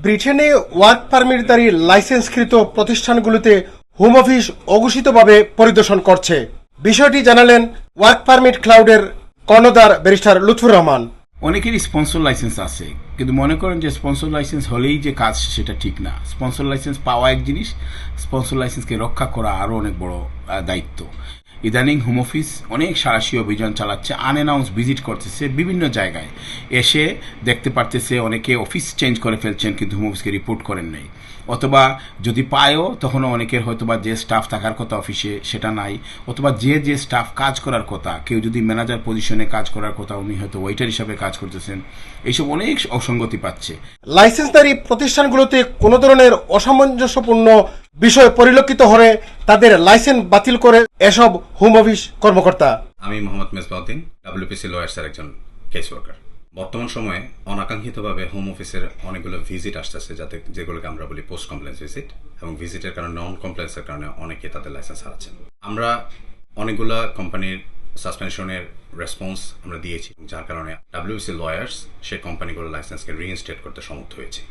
ব্রিটেনে work পারমিটধারী লাইসেন্সকৃত প্রতিষ্ঠানগুলোতে home office অঘোষিতভাবে পরিদর্শন করছে। বিষয়টি জানালেন ওয়ার্ক পারমিট ক্লাউডের কর্ণধার ব্যারিস্টার লুৎফুর রহমান। অনেকেরই স্পন্সর লাইসেন্স আছে, কিন্তু মনে করেন যে স্পন্সর লাইসেন্স হলেই যে কাজ সেটা ঠিক না। স্পন্সর লাইসেন্স পাওয়া এক জিনিস, স্পন্সর লাইসেন্সকে রক্ষা করা আরও অনেক বড় দায়িত্ব। ইদানিং হোম অফিস অনেক সাহসী অভিযান চালাচ্ছে, আনঅ্যানাউন্স ভিজিট করতেছে বিভিন্ন জায়গায়, এসে দেখতে পারতেছে অনেকে অফিস চেঞ্জ করে ফেলছেন কিন্তু হোম অফিসকে রিপোর্ট করেন নাই, অথবা যদি পায়ও তখনও অনেকের হয়তোবা যে স্টাফ থাকার কথা অফিসে সেটা নাই, অথবা যে স্টাফ কাজ করার কথা, কেউ যদি ম্যানেজার পজিশনে কাজ করার কথা উনি হয়তো ওয়েটার হিসাবে কাজ করতেছেন, এইসব অনেক অসঙ্গতি পাচ্ছে। লাইসেন্সধারী প্রতিষ্ঠানগুলোতে কোনো ধরনের অসামঞ্জস্যপূর্ণ বিষয় পরিলক্ষিত হলে তাদের লাইসেন্স বাতিল করে এসব হোম অফিস কর্মকর্তা। আমি মোহাম্মদ মেজবাউদ্দিন, ডাব্লিউপিসি লয়ার্সের একজন কেস ওয়ার্কার। বর্তমান সময়ে অনাকাঙ্ক্ষিতভাবে হোম অফিসের অনেকগুলো ভিজিট আসতেছে, যেগুলোকে আমরা বলি পোস্ট কমপ্লেন্স ভিজিট, এবং ভিজিটের কারণে নন কমপ্লেন্সের কারণে অনেকে তাদের লাইসেন্স হারাচ্ছেন। আমরা অনেকগুলো কোম্পানির সাসপেনশনের রেসপন্স আমরা দিয়েছি, যার কারণে ডাব্লিউপিসি লয়ার্স সেই কোম্পানিগুলোর লাইসেন্সকে রিইনস্টেট করতে সমর্থ হয়েছে।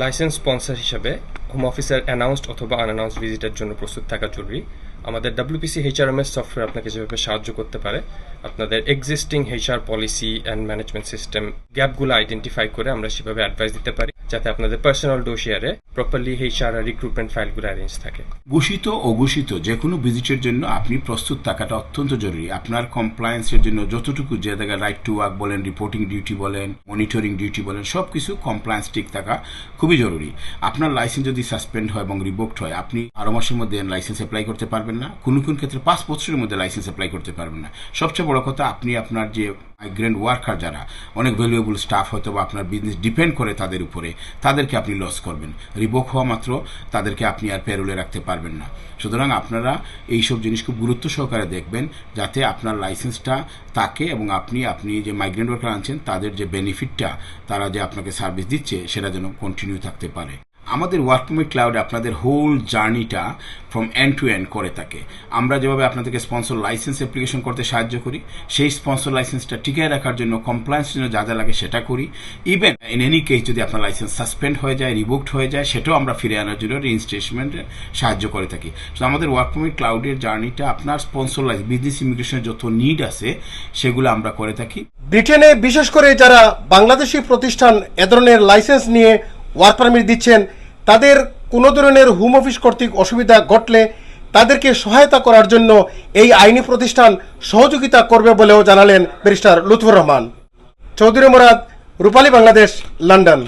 লাইসেন্স স্পন্সর হিসাবে হোম অফিসের অ্যানাউন্সড অথবা আনঅ্যানাউন্সড ভিজিটের জন্য প্রস্তুত থাকা জরুরি। আমাদের ডাব্লিউপিসি এইচআরএমএস সফটওয়্যার আপনাকে যেভাবে সাহায্য করতে পারে, আপনাদের existing HR policy and management system গ্যাপগুলো আইডেন্টিফাই করে আমরা সেভাবে অ্যাডভাইস দিতে পারি, যাতে আপনাদের পার্সোনাল ডোসিয়ারে প্রপারলি এইচআর আর রিক্রুটমেন্ট ফাইলগুলো অ্যারেঞ্জ থাকে। ঘোষিত অঘোষিত যে কোনো ভিজিটের জন্য আপনি প্রস্তুত থাকাটা অত্যন্ত জরুরি। আপনার কমপ্লায়েন্সের জন্য যতটুকু যে জায়গায় রাইট টু ওয়ার্ক বলেন, রিপোর্টিং ডিউটি বলেন, মনিটরিং ডিউটি বলেন, সব কিছু কমপ্লায়েন্স ঠিক থাকা খুবই জরুরি। আপনার লাইসেন্স যদি সাসপেন্ড হয় এবং রিভোকড হয়, আপনি 12 মাসের মধ্যে লাইসেন্স অ্যাপ্লাই করতে পারবেন না, কোনো ক্ষেত্রে 5 বছরের মধ্যে লাইসেন্স অ্যাপ্লাই করতে পারবেন না। সবচেয়ে বড় কথা, আপনি আপনার যে মাইগ্রেন্ট ওয়ার্কার যারা অনেক ভ্যালুয়েবল স্টাফ হয়তো বা আপনার বিজনেস ডিপেন্ড করে তাদের উপরে, তাদেরকে আপনি লস করবেন। রিভোক হওয়া মাত্র তাদেরকে আপনি আর পেরোলে রাখতে পারবেন না। সুতরাং আপনারা এইসব জিনিস খুব গুরুত্ব সহকারে দেখবেন, যাতে আপনার লাইসেন্সটা থাকে এবং আপনি যে মাইগ্রেন্ট ওয়ার্কার আনছেন তাদের যে বেনিফিটটা, তারা যে আপনাকে সার্ভিস দিচ্ছে সেটা যেন কন্টিনিউ থাকতে পারে। আমাদের ওয়ার্ক পারমিট ক্লাউড আপনাদের হোল জার্নিটা ফ্রম এন্ড টু এন্ড করে থাকে। আমরা যেভাবে আপনাদেরকে স্পন্সর লাইসেন্স অ্যাপ্লিকেশন করতে সাহায্য করি, সেই স্পন্সর লাইসেন্সটা টিকিয়ে রাখার জন্য কমপ্লায়েন্সের জন্য যা লাগে সেটা করি। ইভেন ইন এনি কেস যদি আপনার লাইসেন্স সাসপেন্ড হয়ে যায়, রিভোকড হয়ে যায়, সেটাও আমরা ফিরে আনার জন্য রিইনস্টেটমেন্টে সাহায্য করে থাকি। তো আমাদের ওয়ার্ক পারমিট ক্লাউডের জার্নিটা আপনার স্পন্সর লাইসেন্স, বিজনেস ইমিগ্রেশনের যত নিড আছে সেগুলো আমরা করে থাকি। ব্রিটেনে বিশেষ করে যারা বাংলাদেশি প্রতিষ্ঠান এ ধরনের লাইসেন্স নিয়ে ওয়ার্ক পারমিট দিচ্ছেন, তাদের কোনো ধরনের হোম অফিস কর্তৃক অসুবিধা ঘটলে তাদেরকে সহায়তা করার জন্য এই আইনি প্রতিষ্ঠান সহযোগিতা করবে বলেও জানালেন ব্যারিস্টার লুৎফুর রহমান। চৌধুরী মুরাদ, রূপালী বাংলাদেশ, লন্ডন।